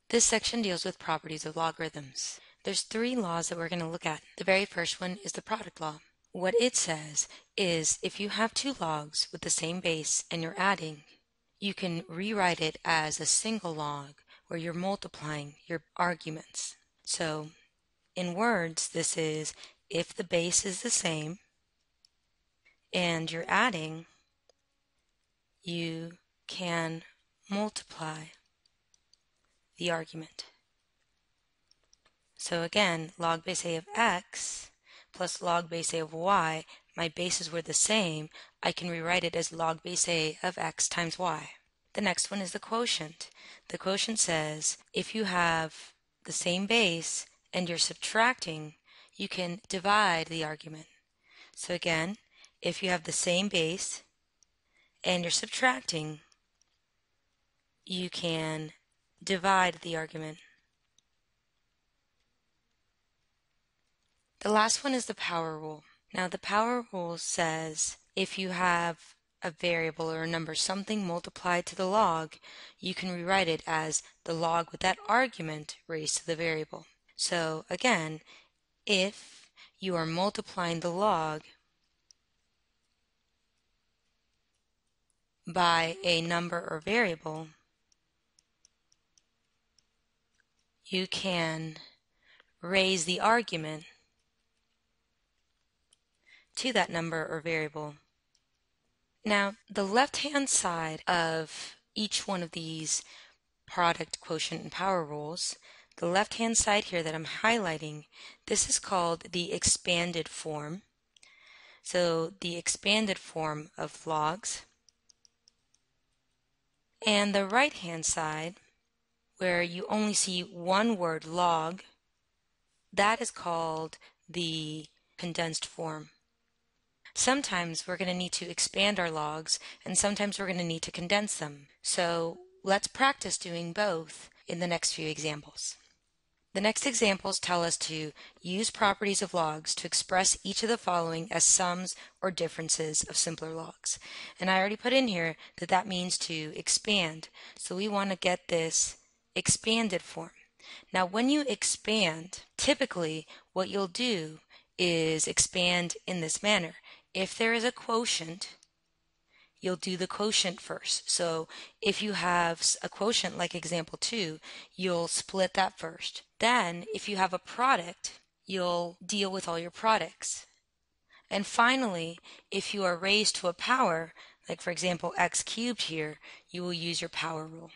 This section deals with properties of logarithms. There's three laws that we're going to look at. The very first one is the product law. What it says is if you have two logs with the same base and you're adding, you can rewrite it as a single log where you're multiplying your arguments. So in words, this is if the base is the same and you're adding, you can multiply the argument. So again, log base a of x plus log base a of y, my bases were the same, I can rewrite it as log base a of x times y. The next one is the quotient. The quotient says if you have the same base and you're subtracting, you can divide the argument. So again, if you have the same base and you're subtracting, you can divide the argument. The last one is the power rule. Now the power rule says if you have a variable or a number, something multiplied to the log, you can rewrite it as the log with that argument raised to the variable. So again, if you are multiplying the log by a number or variable, you can raise the argument to that number or variable. Now, the left-hand side of each one of these product, quotient, and power rules, the left-hand side here that I'm highlighting, this is called the expanded form. So the expanded form of logs. And the right-hand side, where you only see one word log, that is called the condensed form. Sometimes we're going to need to expand our logs, and sometimes we're going to need to condense them. So let's practice doing both in the next few examples. The next examples tell us to use properties of logs to express each of the following as sums or differences of simpler logs. And I already put in here that that means to expand. So we want to get this expanded form. Now when you expand, typically what you'll do is expand in this manner. If there is a quotient, you'll do the quotient first. So if you have a quotient like example 2, you'll split that first. Then if you have a product, you'll deal with all your products. And finally, if you are raised to a power, like for example x cubed here, you will use your power rule.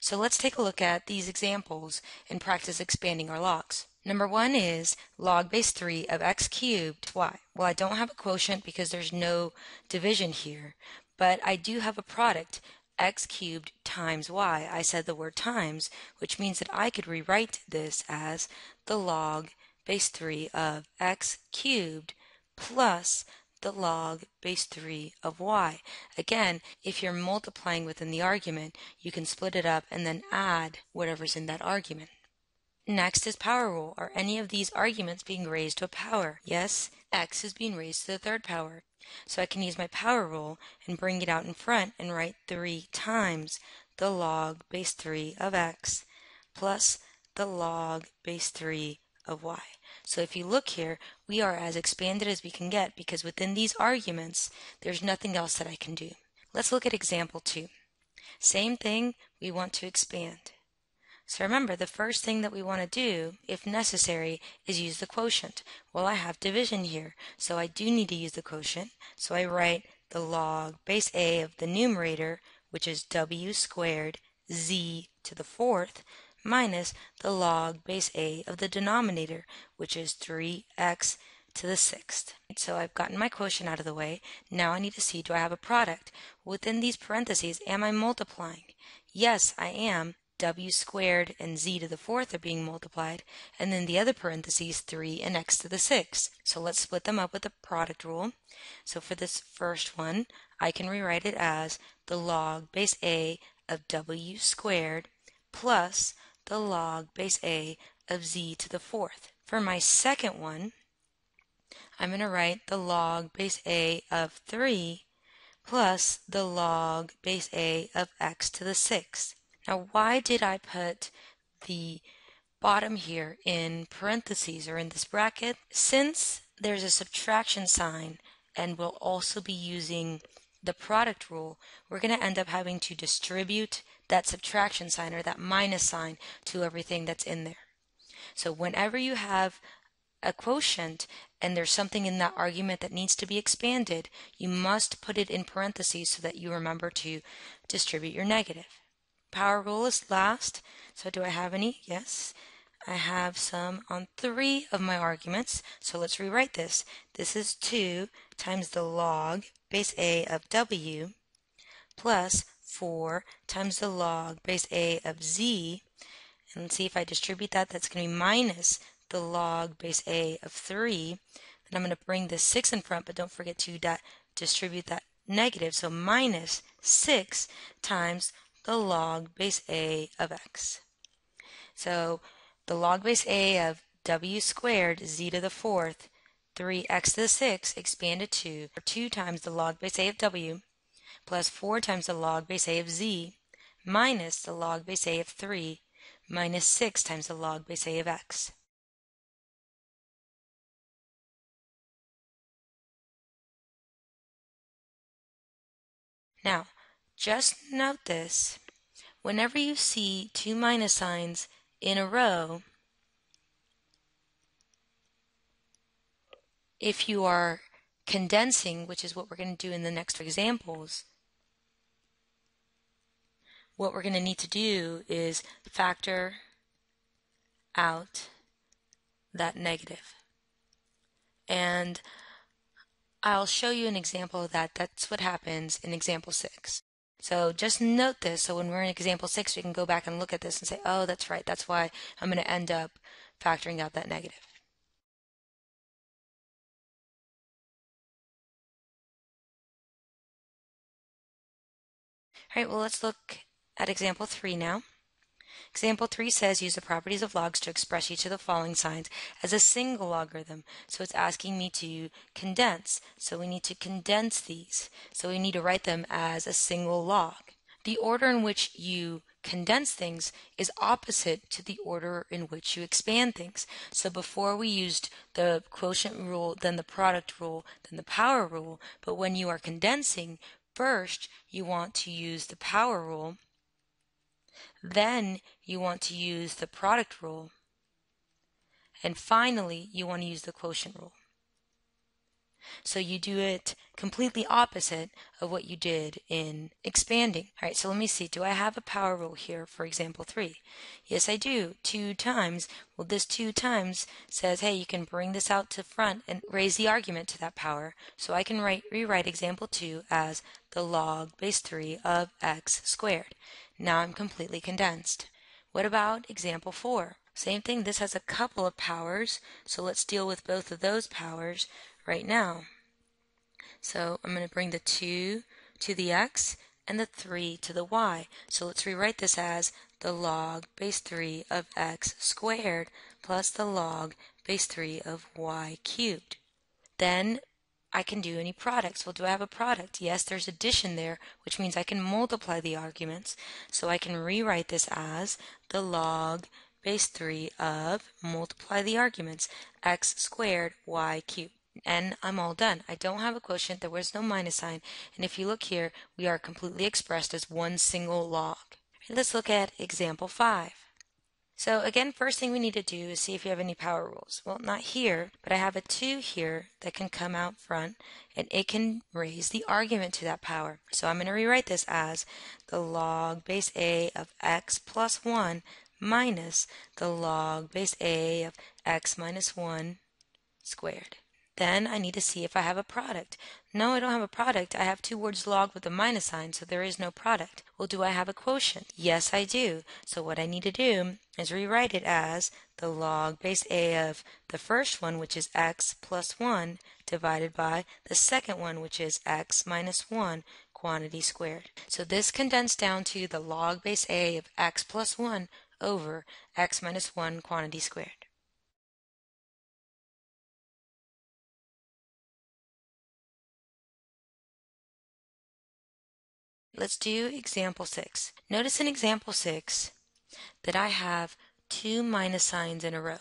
So let's take a look at these examples and practice expanding our logs. Number 1 is log base 3 of x cubed y. Well, I don't have a quotient because there's no division here, but I do have a product, x cubed times y. I said the word times, which means that I could rewrite this as the log base 3 of x cubed plus the log base 3 of y. Again, if you're multiplying within the argument, you can split it up and then add whatever's in that argument. Next is power rule. Are any of these arguments being raised to a power? Yes, x is being raised to the third power. So I can use my power rule and bring it out in front and write 3 times the log base 3 of x plus the log base 3 of y. So if you look here, we are as expanded as we can get because within these arguments, there's nothing else that I can do. Let's look at example 2. Same thing, we want to expand. So remember, the first thing that we want to do, if necessary, is use the quotient. Well, I have division here, so I do need to use the quotient. So I write the log base a of the numerator, which is w squared z to the fourth, minus the log base a of the denominator, which is 3x to the sixth. So I've gotten my quotient out of the way. Now I need to see, do I have a product? Within these parentheses, am I multiplying? Yes, I am. W squared and z to the fourth are being multiplied, and then the other parentheses 3 and x to the sixth. So let's split them up with the product rule. So for this first one, I can rewrite it as the log base a of w squared plus the log base a of z to the fourth. For my second one, I'm going to write the log base a of 3 plus the log base a of x to the sixth. Now, why did I put the bottom here in parentheses or in this bracket? Since there's a subtraction sign and we'll also be using the product rule, we're going to end up having to distribute that subtraction sign or that minus sign to everything that's in there. So whenever you have a quotient and there's something in that argument that needs to be expanded, you must put it in parentheses so that you remember to distribute your negative. Power rule is last. So do I have any? Yes. I have some on 3 of my arguments. So let's rewrite this. This is 2 times the log base A of W plus 4 times the log base A of Z. And let's see if I distribute that, that's going to be minus the log base A of 3. Then I'm going to bring this 6 in front, but don't forget to distribute that negative. So minus 6 times the log base A of x. So the log base A of w squared z to the 4th, 3x to the 6th expanded to 2 times the log base A of w plus 4 times the log base A of z minus the log base A of 3 minus 6 times the log base A of x. Now, just note this. Whenever you see 2 minus signs in a row, if you are condensing, which is what we're going to do in the next examples, what we're going to need to do is factor out that negative. And I'll show you an example of that. That's what happens in example 6. So just note this, so when we're in example 6, we can go back and look at this and say, oh, that's right, that's why I'm going to end up factoring out that negative. All right, well, let's look at example 3 now. Example 3 says use the properties of logs to express each of the following signs as a single logarithm. So it's asking me to condense. So we need to condense these. So we need to write them as a single log. The order in which you condense things is opposite to the order in which you expand things. So before we used the quotient rule, then the product rule, then the power rule. But when you are condensing, first you want to use the power rule, then you want to use the product rule, and finally you want to use the quotient rule. So you do it completely opposite of what you did in expanding. All right, so let me see. Do I have a power rule here for example 3? Yes, I do. 2 times. Well, this 2 times says, hey, you can bring this out to front and raise the argument to that power. So I can rewrite example 2 as the log base 3 of x squared. Now I'm completely condensed. What about example 4? Same thing. This has a couple of powers. So let's deal with both of those powers right now. So I'm going to bring the 2 to the x and the 3 to the y. So let's rewrite this as the log base 3 of x squared plus the log base 3 of y cubed. Then I can do any products. Well, do I have a product? Yes, there's addition there, which means I can multiply the arguments. So I can rewrite this as the log base 3 of, multiply the arguments, x squared y cubed. And I'm all done. I don't have a quotient, there was no minus sign, and if you look here, we are completely expressed as one single log. Let's look at example 5. So again, first thing we need to do is see if you have any power rules. Well, not here, but I have a 2 here that can come out front, and it can raise the argument to that power. So I'm going to rewrite this as the log base A of x plus 1 minus the log base A of x minus 1 squared. Then I need to see if I have a product. No, I don't have a product. I have 2 words log with a minus sign, so there is no product. Well, do I have a quotient? Yes, I do. So what I need to do is rewrite it as the log base A of the first one, which is x plus 1, divided by the second one, which is x minus 1, quantity squared. So this condensed down to the log base A of x plus 1 over x minus 1 quantity squared. Let's do example 6. Notice in example 6 that I have two minus signs in a row.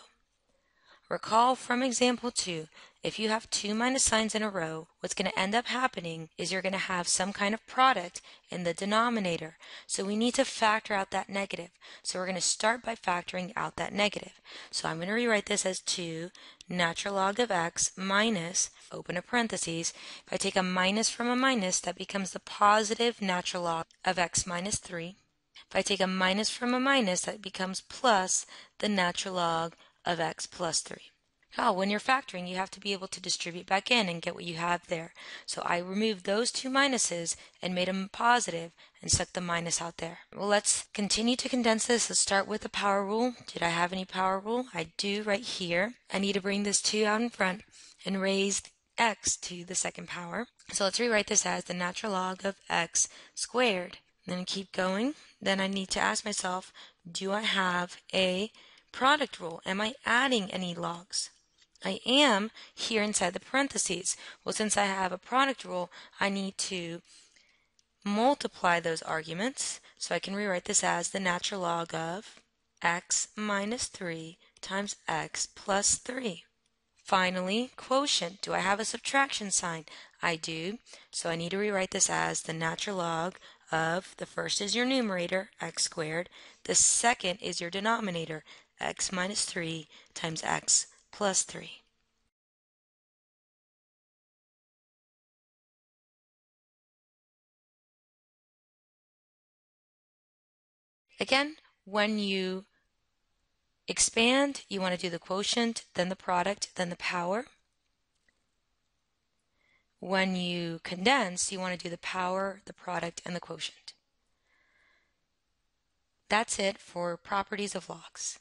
Recall from example 2, if you have two minus signs in a row, what's going to end up happening is you're going to have some kind of product in the denominator. So we need to factor out that negative. So we're going to start by factoring out that negative. So I'm going to rewrite this as 2 natural log of x minus, open a parentheses. If I take a minus from a minus, that becomes the positive natural log of x minus 3. If I take a minus from a minus, that becomes plus the natural log of x plus 3. Oh, when you're factoring, you have to be able to distribute back in and get what you have there. So I removed those two minuses and made them positive and stuck the minus out there. Well, let's continue to condense this. Let's start with the power rule. Did I have any power rule? I do right here. I need to bring this 2 out in front and raise x to the second power. So let's rewrite this as the natural log of x squared. Then keep going. Then I need to ask myself, do I have a product rule? Am I adding any logs? I am here inside the parentheses. Well, since I have a product rule, I need to multiply those arguments. So I can rewrite this as the natural log of x minus 3 times x plus 3. Finally, quotient. Do I have a subtraction sign? I do. So I need to rewrite this as the natural log of, the first is your numerator, x squared. The second is your denominator, x minus 3 times x plus 3. Again, when you expand, you want to do the quotient, then the product, then the power. When you condense, you want to do the power, the product, and the quotient. That's it for properties of logs.